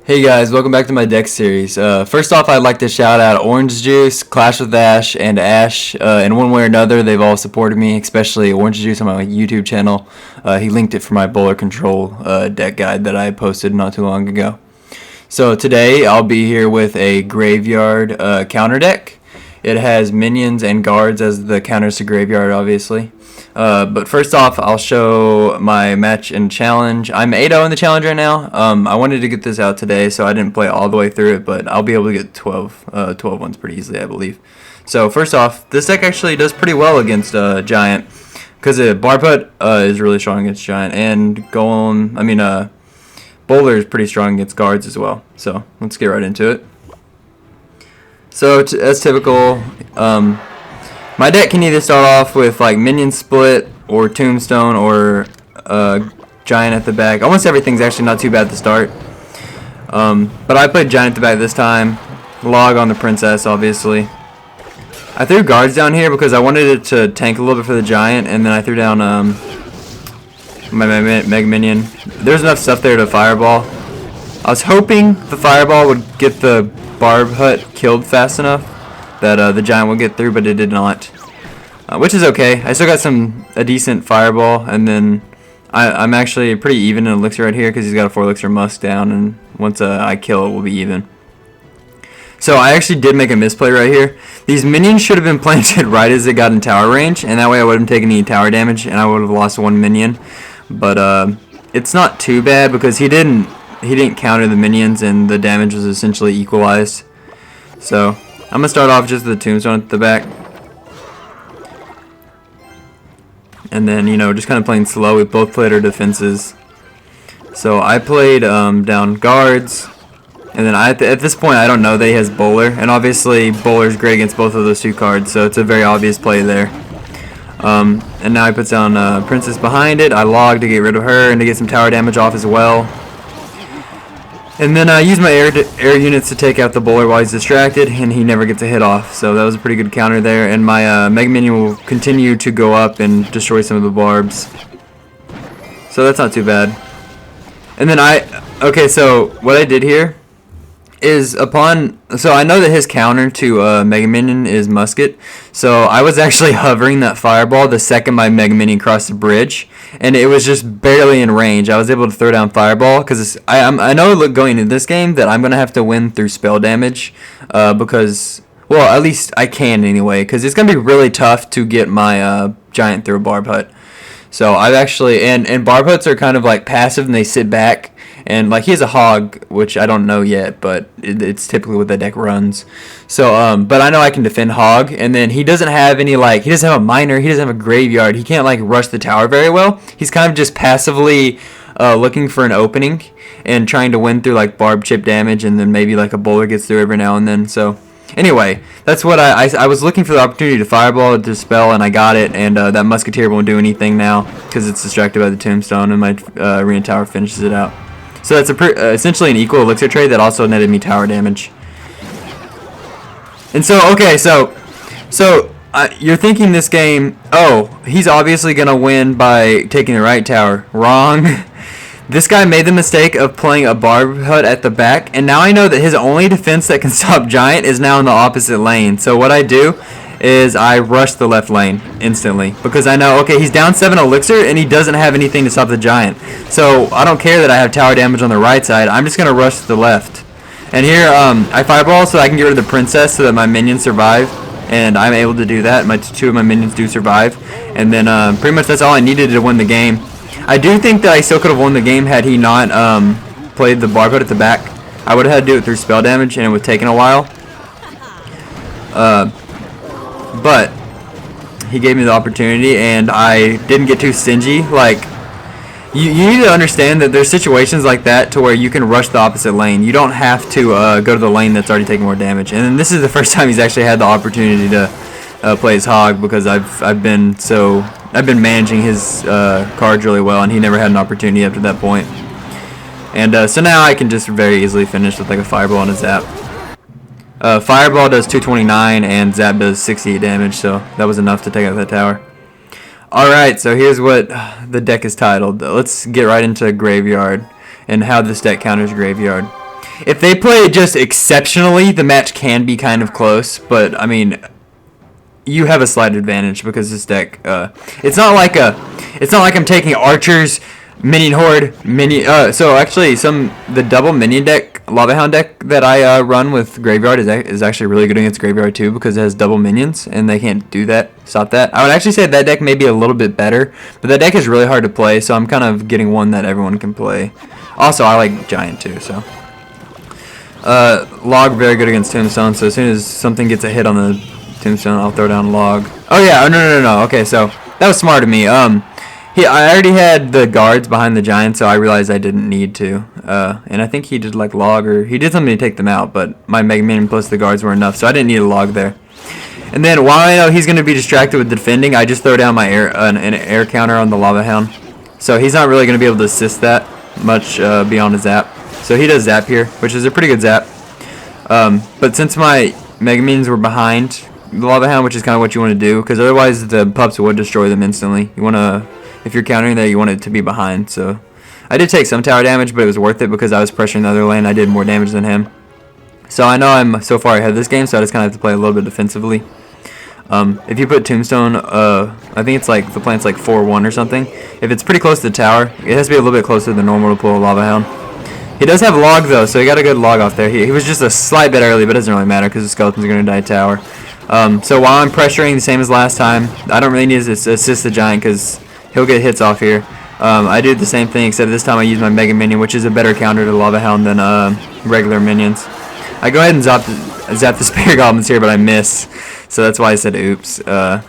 Hey guys, welcome back to my deck series. First off, I'd like to shout out Orange Juice, Clash with Ash, and Ash. In one way or another, they've all supported me, especially Orange Juice on my YouTube channel. He linked it for my bowler control deck guide that I posted not too long ago. So today, I'll be here with a graveyard counter deck. It has minions and guards as the counters to graveyard, obviously. But first off, I'll show my match and challenge. I'm 8-0 in the challenge right now. I wanted to get this out today, so I didn't play all the way through it, but I'll be able to get 12 ones pretty easily, I believe. So first off, this deck actually does pretty well against Giant, because Barput is really strong against Giant, and Bowler is pretty strong against guards as well. So let's get right into it. So as typical, my deck can either start off with like minion split or tombstone or giant at the back. Almost everything's actually not too bad to start. But I played giant at the back this time. Log on the princess, obviously. I threw guards down here because I wanted it to tank a little bit for the giant, and then I threw down my mega minion. There's enough stuff there to fireball. I was hoping the fireball would get the barb hut killed fast enough that the giant will get through, but it did not, which is okay. I still got a decent fireball, and then I'm actually pretty even in elixir right here because he's got a 4 elixir musk down, and once I kill it, we'll be even. So I actually did make a misplay right here. These minions should have been planted right as it got in tower range, and that way I wouldn't have taken any tower damage, and I would have lost 1 minion. But it's not too bad because he didn't counter the minions, and the damage was essentially equalized. So I'm gonna start off just with the tombstone at the back, and then just kind of playing slow. We both played our defenses. So I played down guards, and then at this point I don't know that he has bowler, and obviously bowler is great against both of those two cards, so it's a very obvious play there. And now I put down princess behind it. I log to get rid of her and to get some tower damage off as well. And then I use my air units to take out the bowler while he's distracted, and he never gets a hit off. So that was a pretty good counter there. And my Mega Minion will continue to go up and destroy some of the barbs. So that's not too bad. And then okay, so what I did here is so I know that his counter to Mega Minion is musket. So I was actually hovering that fireball the second my Mega Minion crossed the bridge, and it was just barely in range. I was able to throw down fireball because I know going into this game that I'm gonna have to win through spell damage, because, well, at least I can anyway, because it's gonna be really tough to get my giant through a barb hut. So I've actually and barb huts are kind of like passive, and they sit back. And like he has a hog, which I don't know yet, but it's typically what the deck runs. So, but I know I can defend hog, and then he doesn't have any he doesn't have a miner, he doesn't have a graveyard. He can't rush the tower very well. He's kind of just passively looking for an opening and trying to win through barb chip damage, and then maybe a bowler gets through every now and then. So anyway, that's what I was looking for, the opportunity to fireball, to dispel, and I got it. And that musketeer won't do anything now because it's distracted by the tombstone, and my arena tower finishes it out. So that's essentially an equal elixir trade that also netted me tower damage. And so, okay, so you're thinking this game, oh, he's obviously going to win by taking the right tower. Wrong. This guy made the mistake of playing a barb hut at the back, and now I know that his only defense that can stop giant is now in the opposite lane. So what I do is I rush the left lane instantly, because I know, okay, he's down 7 elixir and he doesn't have anything to stop the giant. So I don't care that I have tower damage on the right side. I'm just going to rush to the left. And here I fireball so I can get rid of the princess so that my minions survive, and I'm able to do that. Two of my minions do survive, and then pretty much that's all I needed to win the game. I do think that I still could have won the game had he not played the barcode at the back. I would have had to do it through spell damage, and it would have taken a while. But he gave me the opportunity, and I didn't get too stingy. You need to understand that there's situations like that to where you can rush the opposite lane. You don't have to go to the lane that's already taking more damage. And then this is the first time he's actually had the opportunity to play his hog, because I've been managing his cards really well, and he never had an opportunity up to that point. And so now I can just very easily finish with a fireball and a zap. Fireball does 229 and zap does 68 damage, so that was enough to take out that tower. Alright, so here's what the deck is titled. Let's get right into Graveyard and how this deck counters Graveyard. if they play just exceptionally, the match can be kind of close. But I mean, you have a slight advantage because this deck. It's not like I'm taking archers, minion horde, minion. So actually, the double minion deck, Lava Hound deck that I run with graveyard is actually really good against graveyard too because it has double minions and they can't do that. Stop that. I would actually say that deck may be a little bit better, but that deck is really hard to play. So I'm kind of getting one that everyone can play. Also, I like Giant too. So Log very good against Tombstone. So as soon as something gets a hit on the Tombstone, I'll throw down Log. Oh yeah. Oh no. Okay, so that was smart of me. I already had the guards behind the Giant, so I realized I didn't need to. And I think he did like Log, or he did something to take them out, but my Mega Minion plus the guards were enough, so I didn't need a Log there. And then while I know he's going to be distracted with defending, I just throw down my an air counter on the Lava Hound. So he's not really going to be able to assist that much beyond a zap. So he does zap here, which is a pretty good zap. But since my Mega Minions were behind the Lava Hound, which is kind of what you want to do, because otherwise the pups would destroy them instantly. You want to, if you're countering that, you want it to be behind. So I did take some tower damage, but it was worth it because I was pressuring the other lane. I did more damage than him. So I know I'm so far ahead of this game, so I just kind of have to play a little bit defensively. If you put Tombstone, I think it's like the plant's like 4-1 or something. If it's pretty close to the tower, it has to be a little bit closer than normal to pull a Lava Hound. He does have Log though, so he got a good Log off there. He was just a slight bit early, but it doesn't really matter because the skeletons are going to die tower. So while I'm pressuring the same as last time, I don't really need to assist the Giant because he'll get hits off here. I do the same thing, except this time I use my Mega Minion, which is a better counter to Lava Hound than regular minions. I go ahead and zap the Spear Goblins here, but I miss. So that's why I said oops. That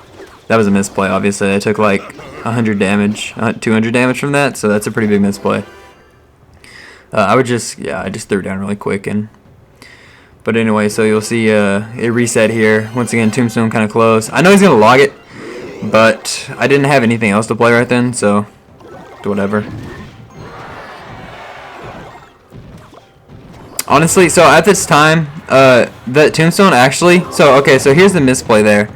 was a misplay, obviously. I took like 100 damage, 200 damage from that, so that's a pretty big misplay. I just threw it down really quick. But anyway, so you'll see it reset here. Once again, Tombstone kind of close. I know he's going to log it, but I didn't have anything else to play right then, so whatever. Honestly, so at this time, that Tombstone actually, so here's the misplay there.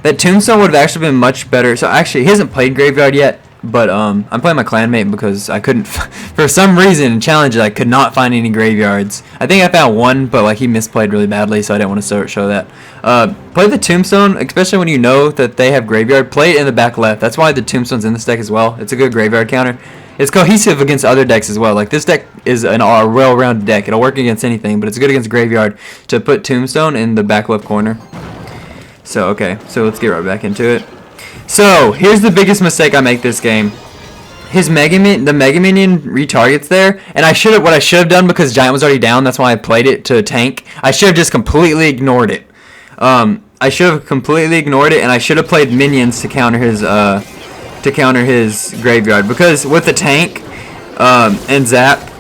That Tombstone would have actually been much better. So actually, he hasn't played Graveyard yet, but I'm playing my clanmate because I couldn't, for some reason in challenges, I could not find any graveyards. I think I found one, but like he misplayed really badly, so I didn't want to show that. Play the Tombstone, especially when you know that they have Graveyard. Play it in the back left. That's why the Tombstone's in this deck as well. It's a good Graveyard counter. It's cohesive against other decks as well. Like this deck is a well-rounded deck. It'll work against anything, but it's good against Graveyard to put Tombstone in the back left corner. So okay, so let's get right back into it. So here's the biggest mistake I make this game. The Mega Minion retargets there, and what I should have done, because Giant was already down, that's why I played it to tank. I should have just completely ignored it. I should have completely ignored it, and I should have played minions to counter his graveyard, because with the tank and zap,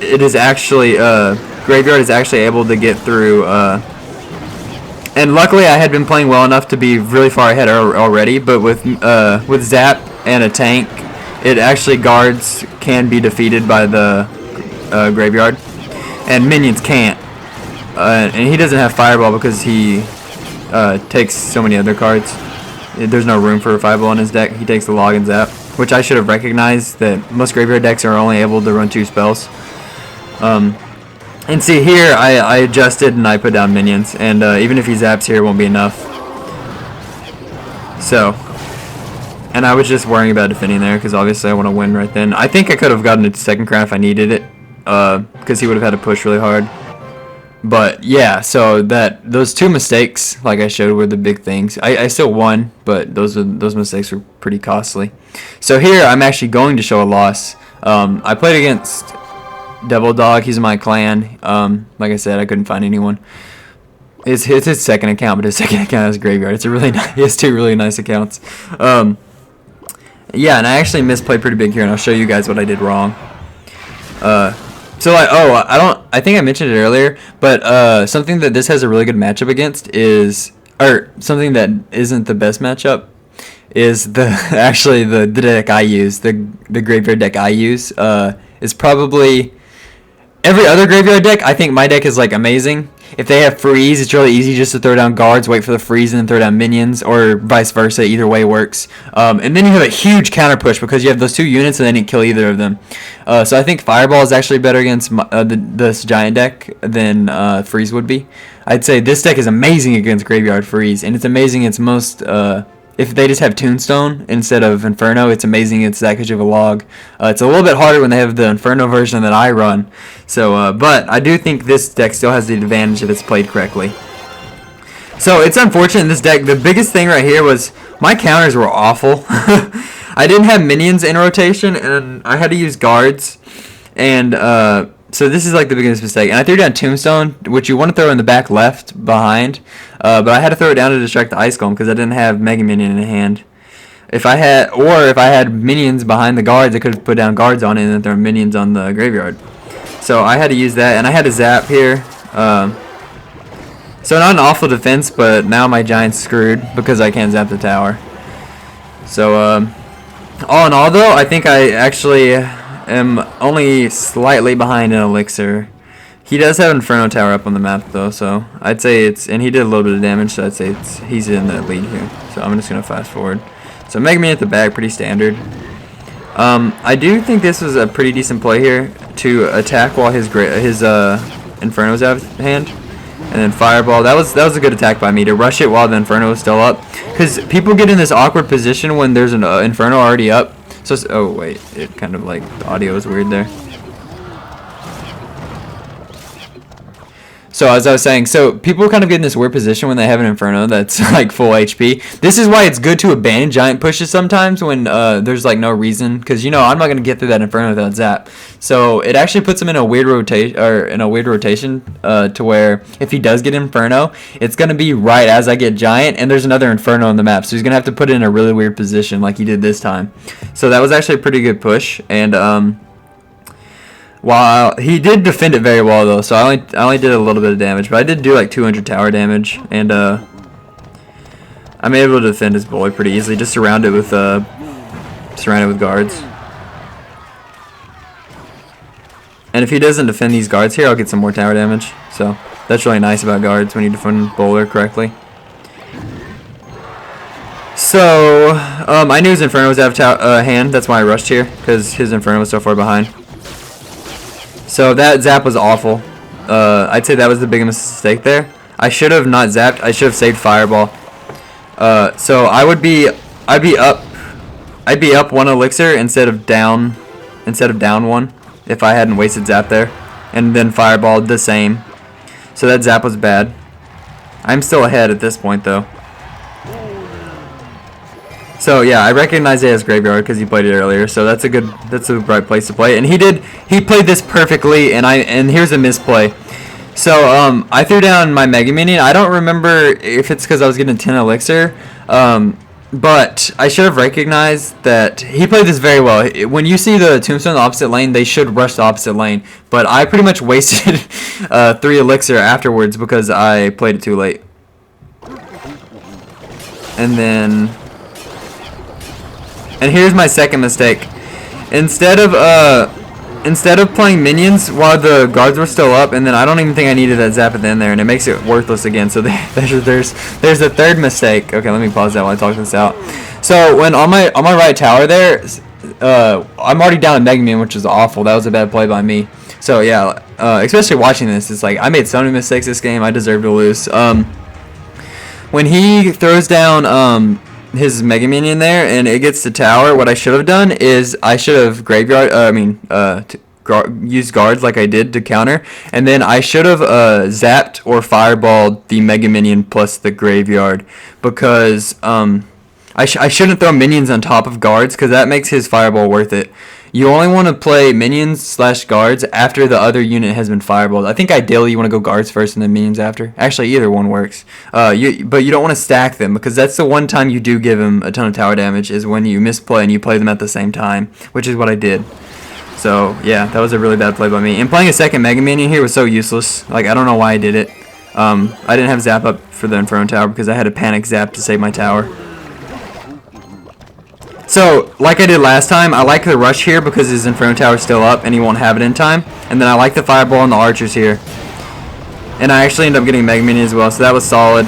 it is actually graveyard is actually able to get through. And luckily, I had been playing well enough to be really far ahead already. But with zap and a tank, it actually guards can be defeated by the graveyard, and minions can't. And he doesn't have Fireball because he takes so many other cards. There's no room for a Fireball in his deck. He takes the Log and Zap, which I should have recognized that most graveyard decks are only able to run 2 spells. And see here, I adjusted and I put down minions, and even if he zaps here, it won't be enough. So, and I was just worrying about defending there because obviously I want to win right then. I think I could have gotten a second crown if I needed it, because he would have had to push really hard. But yeah, so those 2 mistakes, like I showed, were the big things. I still won, but those mistakes were pretty costly. So here I'm actually going to show a loss. I played against Devil Dog. He's in my clan. Like I said, I couldn't find anyone. It's his second account, but his second account has Graveyard. It's a really nice. He has 2 really nice accounts. Yeah, and I actually misplayed pretty big here, and I'll show you guys what I did wrong. So like, I think I mentioned it earlier, but something that this has a really good matchup against is, or something that isn't the best matchup, is the deck I use, the Graveyard deck I use, is probably every other Graveyard deck. I think my deck is like amazing. if they have freeze, it's really easy just to throw down guards, wait for the freeze, and then throw down minions, or vice versa. Either way works. And then you have a huge counter push because you have those 2 units and they didn't kill either of them. So I think Fireball is actually better against this giant deck than freeze would be. I'd say this deck is amazing against Graveyard Freeze, and it's amazing against most... if they just have Tombstone instead of Inferno, it's amazing it's that because you have a log. It's a little bit harder when they have the Inferno version that I run. So, but I do think this deck still has the advantage if it's played correctly. So it's unfortunate in this deck. The biggest thing right here was my counters were awful. I didn't have minions in rotation, and I had to use guards. And so this is like the biggest mistake. And I threw down Tombstone, which you want to throw in the back left behind. But I had to throw it down to distract the Ice Golem because I didn't have Mega Minion in hand. If I had minions behind the guards, I could have put down guards on it and then throw minions on the graveyard. So I had to use that, and I had to zap here. So not an awful defense, but now my Giant's screwed because I can't zap the tower. So all in all, though, I think I actually am only slightly behind in Elixir. He does have Inferno Tower up on the map, though, so I'd say it's... And he did a little bit of damage, so I'd say he's in the lead here. So I'm just going to fast forward. So Mega Man at the back, pretty standard. I do think this was a pretty decent play here to attack while his Inferno's out of hand. And then Fireball. That was a good attack by me, to rush it while the Inferno is still up. Because people get in this awkward position when there's an Inferno already up. So, oh, wait. It kind of, like, the audio is weird there. So as I was saying, so people kind of get in this weird position when they have an Inferno that's like full HP. This is why it's good to abandon giant pushes sometimes when there's like no reason, because you know I'm not gonna get through that Inferno without zap. So it actually puts him in a weird rotation, to where if he does get Inferno, it's gonna be right as I get giant, and there's another Inferno on the map, so he's gonna have to put it in a really weird position like he did this time. So that was actually a pretty good push, and while he did defend it very well, though, so I only did a little bit of damage, but I did do like 200 tower damage, and I'm able to defend his bully pretty easily. Just surround it with guards. And if he doesn't defend these guards here, I'll get some more tower damage. So that's really nice about guards when you defend bowler correctly. So I knew his Inferno was out of hand. That's why I rushed here, because his Inferno was so far behind. So that zap was awful. I'd say that was the biggest mistake there. I should have not zapped. I should have saved Fireball. So I'd be up 1 elixir instead of down 1 if I hadn't wasted zap there, and then Fireball the same. So that zap was bad. I'm still ahead at this point though. So yeah, I recognize it as graveyard because he played it earlier. So that's a right place to play. And he played this perfectly. And here's a misplay. So I threw down my Mega Minion. I don't remember if it's because I was getting 10 elixir, but I should have recognized that he played this very well. When you see the Tombstone in the opposite lane, they should rush the opposite lane. But I pretty much wasted 3 elixir afterwards because I played it too late. And here's my second mistake. Instead of playing minions while the guards were still up, and then I don't even think I needed that zap at the end there, and it makes it worthless again. So there's a third mistake. Okay, let me pause that while I talk this out. So when on my right tower there, I'm already down a Mega Man, which is awful. That was a bad play by me. So yeah, especially watching this, it's like I made so many mistakes this game. I deserve to lose. When he throws down his Mega Minion there and it gets to tower, what I should have done is I should have used guards like I did to counter, and then I should have zapped or fireballed the Mega Minion plus the graveyard, because I shouldn't throw minions on top of guards because that makes his fireball worth it. You only want to play minions / guards after the other unit has been fireballed. I think ideally you want to go guards first and then minions after. Actually, either one works. But you don't want to stack them, because that's the one time you do give him a ton of tower damage, is when you misplay and you play them at the same time, which is what I did. So yeah, that was a really bad play by me. And playing a second Mega Minion here was so useless. Like, I don't know why I did it. I didn't have zap up for the Inferno Tower because I had a panic zap to save my tower. So, like I did last time, I like the rush here because his Inferno Tower is still up and he won't have it in time. And then I like the Fireball and the Archers here. and I actually ended up getting Mega Minion as well, so that was solid.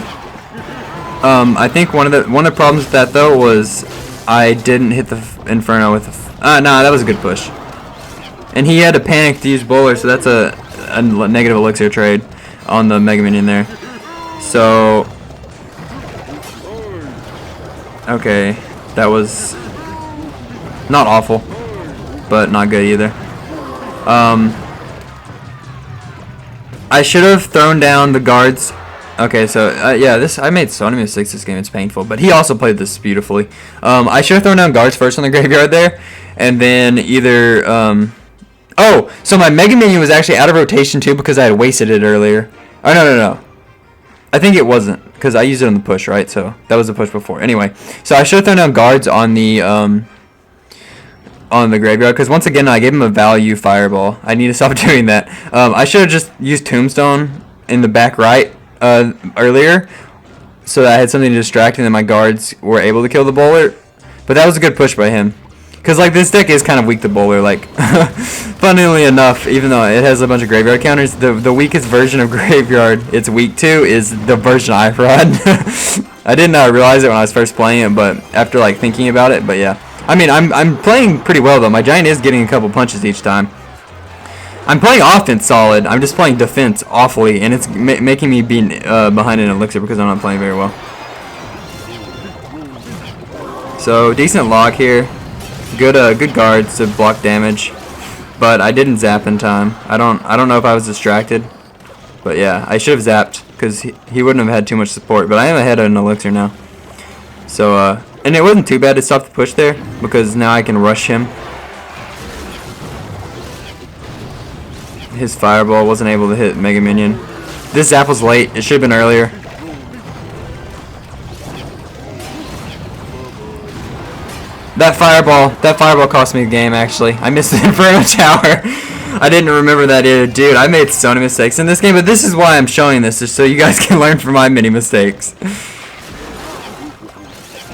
I think one of the problems with that though was I didn't hit the Inferno with the nah, that was a good push. And he had to panic to use Bowler, so that's a negative elixir trade on the Mega Minion there. So okay, that was not awful, but not good either. I should have thrown down the guards. Okay, so yeah, I made so many mistakes this game. It's painful, but he also played this beautifully. I should have thrown down guards first on the graveyard there, and then either oh, so my Mega Minion was actually out of rotation too because I had wasted it earlier. Oh no. I think it wasn't because I used it on the push, right? So that was the push before. Anyway, so I should have thrown down guards on the graveyard because once again I gave him a value fireball. I need to stop doing that. I should have just used Tombstone in the back right earlier so that I had something to distract and then my guards were able to kill the bowler. But that was a good push by him. Because like this deck is kind of weak to bowler, like funnily enough, even though it has a bunch of graveyard counters, the weakest version of graveyard it's weak to is the version I run. I didn't realize it when I was first playing it, but after like thinking about it, but yeah. I mean, I'm playing pretty well though. My giant is getting a couple punches each time. I'm playing offense solid. I'm just playing defense awfully, and it's making me be behind an elixir because I'm not playing very well. So decent log here. Good guards to block damage, but I didn't zap in time. I don't know if I was distracted, but yeah, I should have zapped because he wouldn't have had too much support. But I am ahead of an elixir now, so and it wasn't too bad to stop the push there because now I can rush him. His fireball wasn't able to hit Mega Minion. This zap was late. It should have been earlier. That fireball cost me the game, actually. I missed the Inferno Tower. I didn't remember that either. Dude, I made so many mistakes in this game, but this is why I'm showing this, just so you guys can learn from my many mistakes.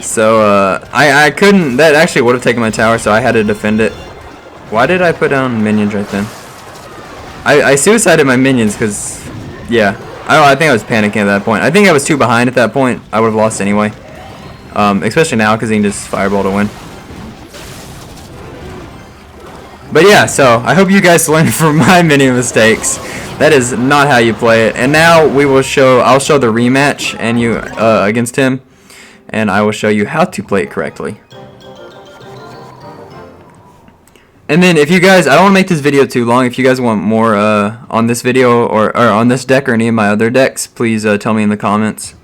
So, I couldn't, that actually would have taken my tower, so I had to defend it. Why did I put down minions right then? I suicided my minions, because, yeah. I think I was panicking at that point. I think I was too behind at that point. I would have lost anyway. Especially now, because he can just fireball to win. But yeah, so I hope you guys learned from my many mistakes. That is not how you play it. And now I'll show the rematch and you against him, and I will show you how to play it correctly. And then if you guys, I don't want to make this video too long. If you guys want more on this video or on this deck or any of my other decks, please tell me in the comments,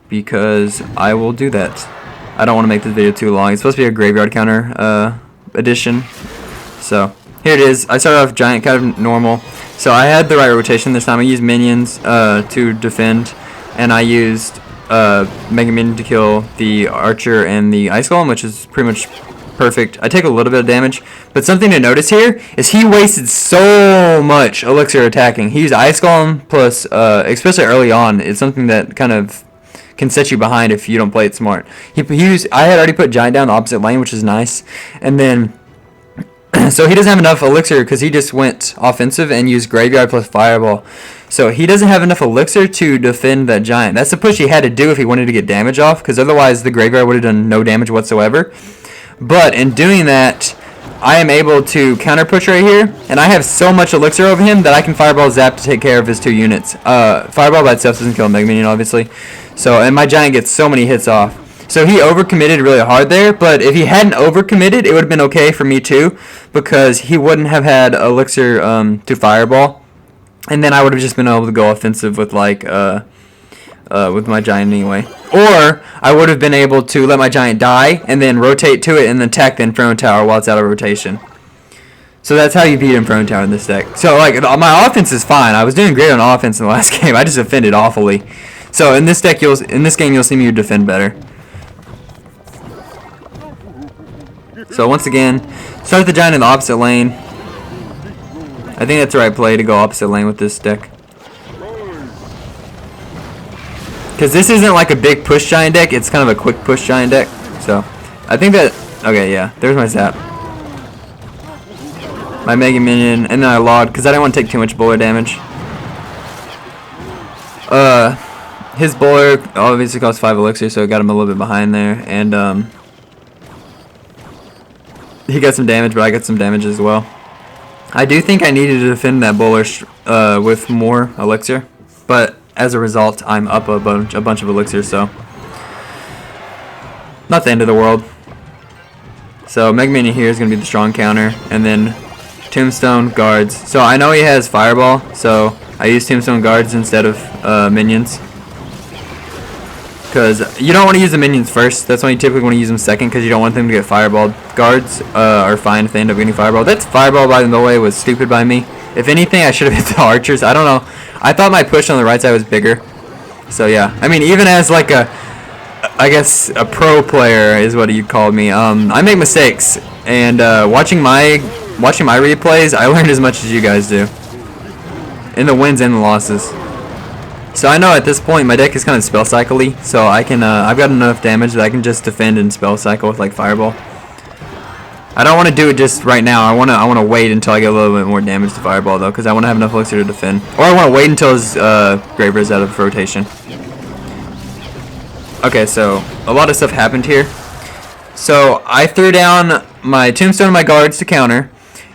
because I will do that. I don't want to make this video too long. It's supposed to be a graveyard counter edition. So here it is. I started off giant, kind of normal. So I had the right rotation this time. I used minions to defend, and I used Mega Minion to kill the archer and the ice golem, which is pretty much perfect. I take a little bit of damage, but something to notice here is he wasted so much elixir attacking. He used ice golem plus, especially early on, it's something that kind of can set you behind if you don't play it smart. I had already put giant down the opposite lane, which is nice, and then so he doesn't have enough elixir because he just went offensive and used graveyard plus fireball. So he doesn't have enough elixir to defend that giant. That's the push he had to do if he wanted to get damage off, because otherwise the graveyard would have done no damage whatsoever. But in doing that, I am able to counter push right here, and I have so much elixir over him that I can fireball zap to take care of his 2 units. Fireball by itself doesn't kill Mega Minion, obviously. So, and my giant gets so many hits off. So he overcommitted really hard there, but if he hadn't overcommitted, it would have been okay for me too, because he wouldn't have had elixir to fireball, and then I would have just been able to go offensive with like with my giant anyway. Or I would have been able to let my giant die and then rotate to it and then attack the Inferno Tower while it's out of rotation. So that's how you beat Inferno Tower in this deck. So like my offense is fine. I was doing great on offense in the last game. I just defended awfully. So in this deck, in this game, you'll see me defend better. So once again, start the giant in the opposite lane. I think that's the right play to go opposite lane with this deck. Because this isn't like a big push giant deck, it's kind of a quick push giant deck. So I think that, okay, yeah, there's my zap. My Mega Minion, and then I logged because I didn't want to take too much bullet damage. His bowler obviously costs 5 elixir, so it got him a little bit behind there, and he got some damage, but I got some damage as well. I do think I needed to defend that bowler with more elixir, but as a result, I'm up a bunch of elixir, so not the end of the world. So Mega Minion here is going to be the strong counter, and then Tombstone guards. So I know he has Fireball, so I use Tombstone guards instead of minions. Because you don't want to use the minions first. That's why you typically want to use them second, because you don't want them to get fireballed. Guards are fine if they end up getting fireballed. That fireball, by the way, was stupid by me. If anything, I should have hit the archers. I don't know. I thought my push on the right side was bigger. So yeah, I mean, even as like I guess a pro player is what you called me. I make mistakes, and watching my replays, I learned as much as you guys do, in the wins and the losses. So I know at this point my deck is kind of spell cycle-y, so I can I've got enough damage that I can just defend and spell cycle with like Fireball. I don't want to do it just right now. I want to wait until I get a little bit more damage to Fireball though, because I want to have enough elixir to defend. Or I want to wait until his Gravebeard's out of rotation. Okay, so a lot of stuff happened here. So I threw down my Tombstone and my guards to counter,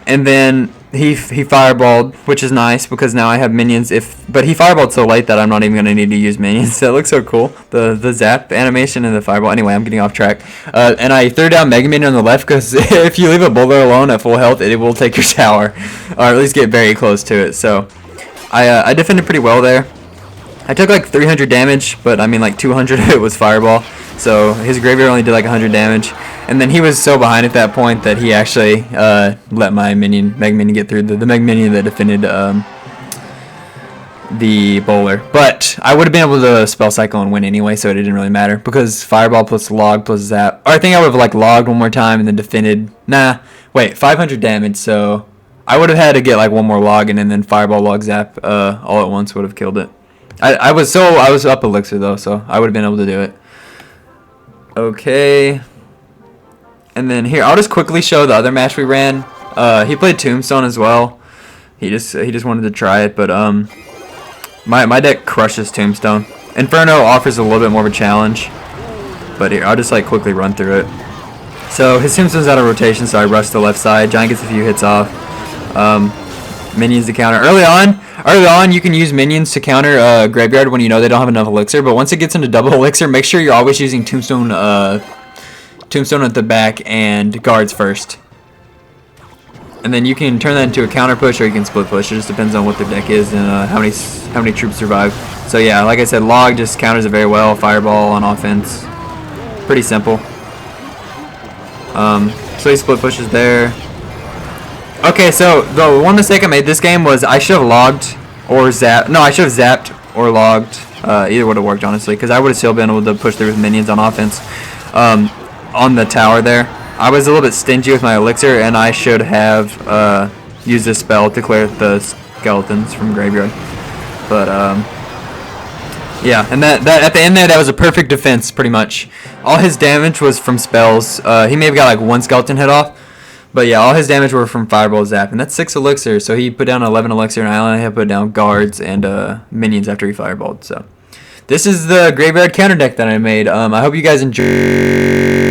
and then he fireballed, which is nice because now I have minions. But he fireballed so late that I'm not even gonna need to use minions. That looks so cool. The zap animation and the fireball. Anyway, I'm getting off track. And I threw down Mega Minion on the left because if you leave a bowler alone at full health, it will take your tower, or at least get very close to it. So I defended pretty well there. I took like 300 damage, but I mean like 200 of it was fireball. So his graveyard only did like 100 damage. And then he was so behind at that point that he actually let my Mega Minion get through, the Mega Minion that defended the bowler. But I would have been able to spell cycle and win anyway, so it didn't really matter. Because fireball plus log plus zap. Or I think I would have like logged one more time and then defended. Nah, wait, 500 damage, so I would have had to get like one more log, and then fireball log zap all at once would have killed it. I was up elixir though, so I would have been able to do it. Okay. And then here, I'll just quickly show the other match we ran. He played Tombstone as well. He just wanted to try it, but my deck crushes Tombstone. Inferno offers a little bit more of a challenge, but here, I'll just like quickly run through it. So his Tombstone's out of rotation, so I rush the left side. Giant gets a few hits off. Minions to counter. Early on, you can use minions to counter Graveyard when you know they don't have enough elixir. But once it gets into double elixir, make sure you're always using Tombstone at the back and guards first. And then you can turn that into a counter push, or you can split push. It just depends on what their deck is and how many troops survive. So yeah, like I said, log just counters it very well. Fireball on offense, pretty simple. So he split pushes there. Okay, so the one mistake I made this game was I should have logged or zapped. No, I should have zapped or logged. Either would have worked, honestly, because I would have still been able to push through with minions on offense. On the tower there, I was a little bit stingy with my elixir, and I should have used this spell to clear the skeletons from graveyard. But yeah, and that at the end there, that was a perfect defense, pretty much. All his damage was from spells. He may have got like one skeleton hit off. But yeah, all his damage were from Fireball Zap, and that's 6 elixir, so he put down 11 elixir, and I only have put down guards and minions after he fireballed. So this is the Graveyard counter deck that I made. I hope you guys enjoy.